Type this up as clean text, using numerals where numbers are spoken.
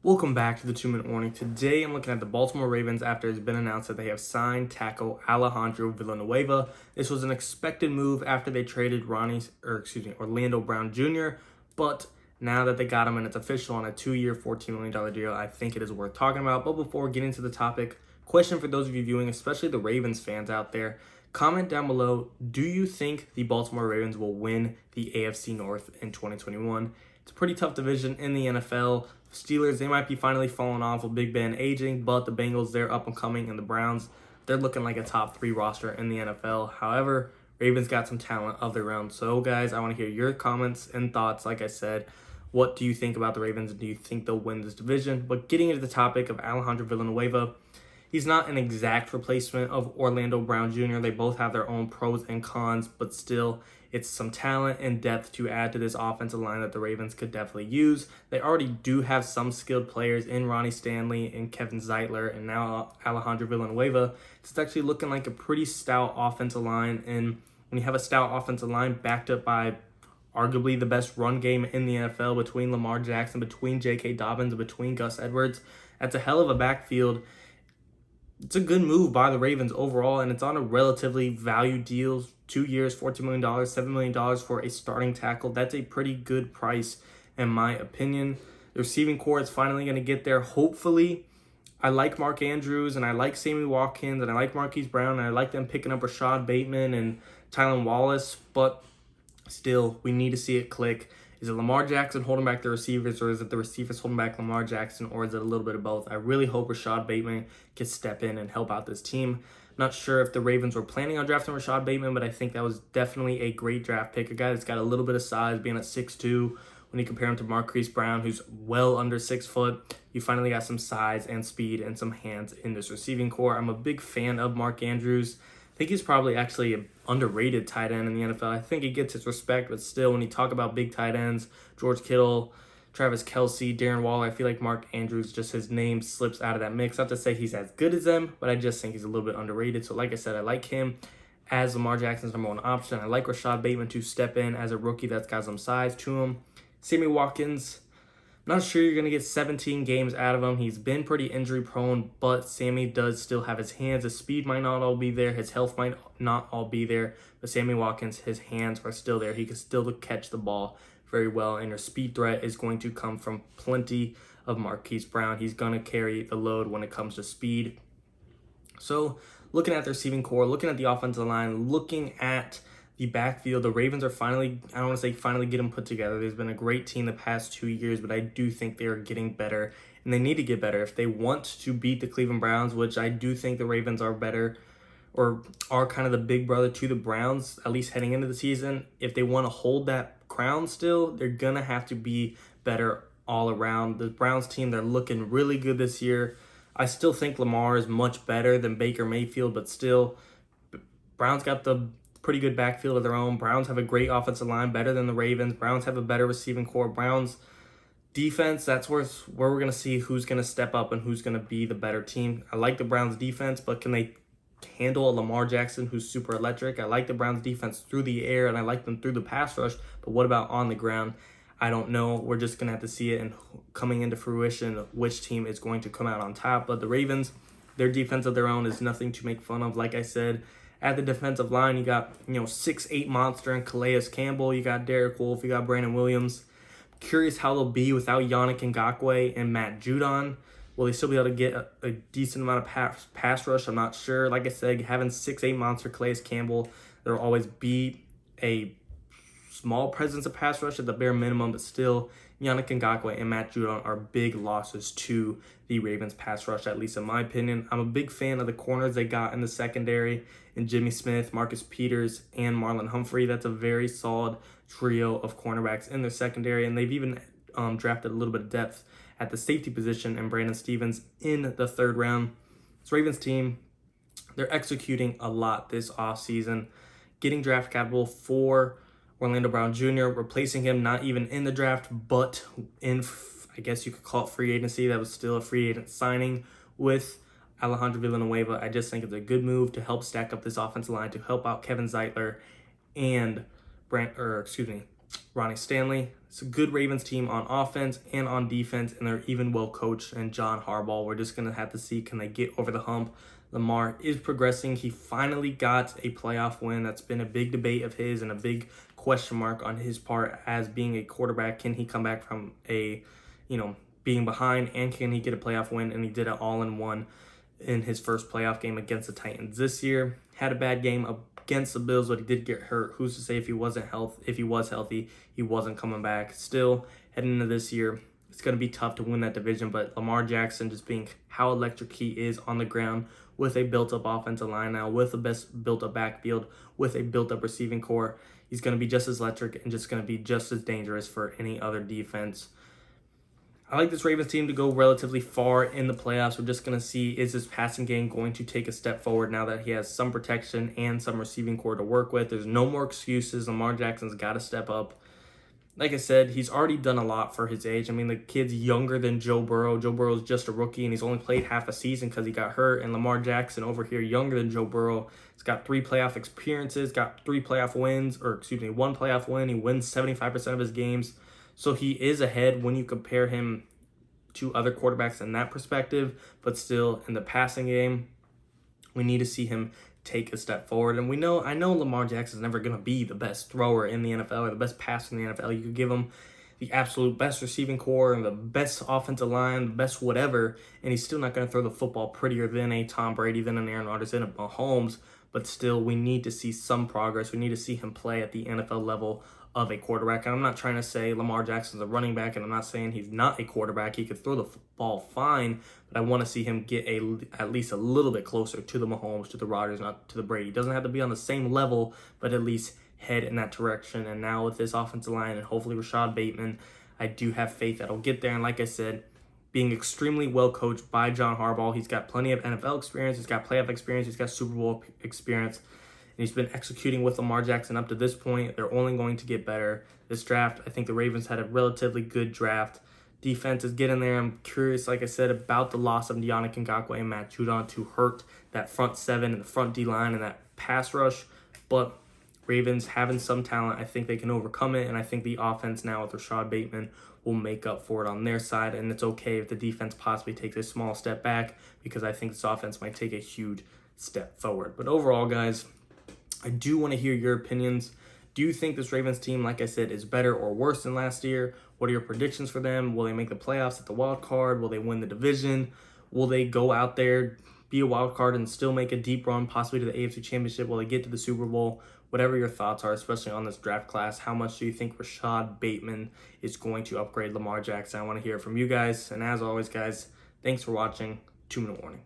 Welcome back to the 2-Minute Warning. Today I'm looking at the Baltimore Ravens after it's been announced that they have signed tackle Alejandro Villanueva. This was an expected move after they traded Orlando Brown Jr., but now that they got him and it's official on a 2-year, $14 million deal, I think it is worth talking about. But before getting to the topic, question for those of you viewing, especially the Ravens fans out there, comment down below, do you think the Baltimore Ravens will win the AFC North in 2021? It's a pretty tough division in the NFL. Steelers, they might be finally falling off with Big Ben aging, but the Bengals, they're up and coming, and the Browns, they're looking like a top 3 roster in the NFL. However, Ravens got some talent of their own. So, guys, I want to hear your comments and thoughts. Like I said, what do you think about the Ravens? Do you think they'll win this division? But getting into the topic of Alejandro Villanueva, he's not an exact replacement of Orlando Brown Jr. They both have their own pros and cons, but still, it's some talent and depth to add to this offensive line that the Ravens could definitely use. They already do have some skilled players in Ronnie Stanley and Kevin Zeitler and now Alejandro Villanueva. It's actually looking like a pretty stout offensive line. And when you have a stout offensive line backed up by arguably the best run game in the NFL between Lamar Jackson, between J.K. Dobbins, and between Gus Edwards, that's a hell of a backfield. It's a good move by the Ravens overall, and it's on a relatively value deal. 2 years, $14 million, $7 million for a starting tackle. That's a pretty good price, in my opinion. The receiving core is finally going to get there, hopefully. I like Mark Andrews, and I like Sammy Watkins, and I like Marquise Brown, and I like them picking up Rashad Bateman and Tylan Wallace, but still, we need to see it click. Is it Lamar Jackson holding back the receivers, or is it the receivers holding back Lamar Jackson, or is it a little bit of both? I really hope Rashad Bateman can step in and help out this team. Not sure if the Ravens were planning on drafting Rashad Bateman, but I think that was definitely a great draft pick. A guy that's got a little bit of size, being at 6'2", when you compare him to Marquise Brown, who's well under 6 foot. You finally got some size and speed and some hands in this receiving core. I'm a big fan of Mark Andrews. I think he's probably actually an underrated tight end in the NFL. I think he gets his respect, but still, when you talk about big tight ends, George Kittle, Travis Kelce, Darren Waller, I feel like Mark Andrews, just his name slips out of that mix. Not to say he's as good as them, but I just think he's a little bit underrated. So like I said, I like him as Lamar Jackson's number 1 option. I like Rashad Bateman to step in as a rookie that's got some size to him. Sammy Watkins, not sure you're going to get 17 games out of him. He's been pretty injury prone, but Sammy does still have his hands. His speed might not all be there. His health might not all be there. But Sammy Watkins, his hands are still there. He can still catch the ball very well. And your speed threat is going to come from plenty of Marquise Brown. He's going to carry the load when it comes to speed. So looking at the receiving core, looking at the offensive line, looking at the backfield, the Ravens are finally, I don't want to say finally get them put together. There's been a great team the past 2 years, but I do think they are getting better, and they need to get better. If they want to beat the Cleveland Browns, which I do think the Ravens are better, or are kind of the big brother to the Browns, at least heading into the season, if they want to hold that crown still, they're going to have to be better all around. The Browns team, they're looking really good this year. I still think Lamar is much better than Baker Mayfield, but still, Browns got the pretty good backfield of their own. Browns have a great offensive line, better than the Ravens. Browns have a better receiving core. Browns defense, that's where we're going to see who's going to step up and who's going to be the better team. I like the Browns defense, but can they handle a Lamar Jackson who's super electric? I like the Browns defense through the air, and I like them through the pass rush, but what about on the ground? I don't know. We're just going to have to see it and coming into fruition which team is going to come out on top. But the Ravens, their defense of their own is nothing to make fun of. Like I said, at the defensive line, you got 6'8" monster and Calais Campbell. You got Derek Wolfe. You got Brandon Williams. Curious how they'll be without Yannick Ngakoue and Matt Judon. Will they still be able to get a decent amount of pass rush? I'm not sure. Like I said, having 6'8" monster Calais Campbell, there will always be a small presence of pass rush at the bare minimum, but still, Yannick Ngakoue and Matt Judon are big losses to the Ravens pass rush, at least in my opinion. I'm a big fan of the corners they got in the secondary, and Jimmy Smith, Marcus Peters, and Marlon Humphrey. That's a very solid trio of cornerbacks in their secondary, and they've even drafted a little bit of depth at the safety position and Brandon Stevens in the 3rd round. This Ravens team, they're executing a lot this offseason, getting draft capital for Orlando Brown Jr., replacing him not even in the draft, but in, I guess you could call it free agency. That was still a free agent signing with Alejandro Villanueva. I just think it's a good move to help stack up this offensive line, to help out Kevin Zeitler and Ronnie Stanley. It's a good Ravens team on offense and on defense, and they're even well coached. And John Harbaugh, we're just going to have to see, can they get over the hump? Lamar is progressing. He finally got a playoff win. That's been a big debate of his and a big question mark on his part as being a quarterback. Can he come back from being behind, and can he get a playoff win? And he did it all in one in his first playoff game against the Titans this year. Had a bad game against the Bills, but he did get hurt. Who's to say if he was healthy, he wasn't coming back. Still, heading into this year, it's going to be tough to win that division, but Lamar Jackson, just being how electric he is on the ground with a built-up offensive line now, with the best built-up backfield, with a built-up receiving core, he's going to be just as electric and just going to be just as dangerous for any other defense. I like this Ravens team to go relatively far in the playoffs. We're just going to see, is his passing game going to take a step forward now that he has some protection and some receiving core to work with? There's no more excuses. Lamar Jackson's got to step up. Like I said, he's already done a lot for his age. I mean, the kid's younger than Joe Burrow. Joe Burrow's just a rookie, and he's only played half a season because he got hurt. And Lamar Jackson over here, younger than Joe Burrow, he's got 3 playoff experiences, got 3 playoff wins, one playoff win. He wins 75% of his games. So he is ahead when you compare him to other quarterbacks in that perspective, but still in the passing game, we need to see him take a step forward. And I know Lamar Jackson's never going to be the best thrower in the NFL or the best passer in the NFL. You could give him the absolute best receiving core and the best offensive line, the best whatever, and he's still not going to throw the football prettier than a Tom Brady, than an Aaron Rodgers, than a Mahomes. But still, we need to see some progress. We need to see him play at the NFL level of a quarterback. And I'm not trying to say Lamar Jackson's a running back, and I'm not saying he's not a quarterback. He could throw the ball fine, but I want to see him get at least a little bit closer to the Mahomes, to the Rodgers, not to the Brady. He doesn't have to be on the same level, but at least head in that direction. And now with this offensive line and hopefully Rashad Bateman, I do have faith that he'll get there. And like I said, being extremely well coached by John Harbaugh, he's got plenty of NFL experience, he's got playoff experience, he's got Super Bowl experience, and he's been executing with Lamar Jackson up to this point. They're only going to get better. This draft, I think the Ravens had a relatively good draft. Defense is getting there. I'm curious, like I said, about the loss of Yannick Ngakoue and Matt Judon to hurt that front 7 and the front D-line and that pass rush. But Ravens having some talent, I think they can overcome it, and I think the offense now with Rashad Bateman will make up for it on their side, and it's okay if the defense possibly takes a small step back, because I think this offense might take a huge step forward. But overall, guys, I do want to hear your opinions. Do you think this Ravens team, like I said, is better or worse than last year? What are your predictions for them? Will they make the playoffs at the wild card? Will they win the division? Will they go out there, be a wild card, and still make a deep run, possibly to the AFC Championship? Will they get to the Super Bowl? Whatever your thoughts are, especially on this draft class, how much do you think Rashad Bateman is going to upgrade Lamar Jackson? I want to hear from you guys. And as always, guys, thanks for watching. 2-Minute Warning.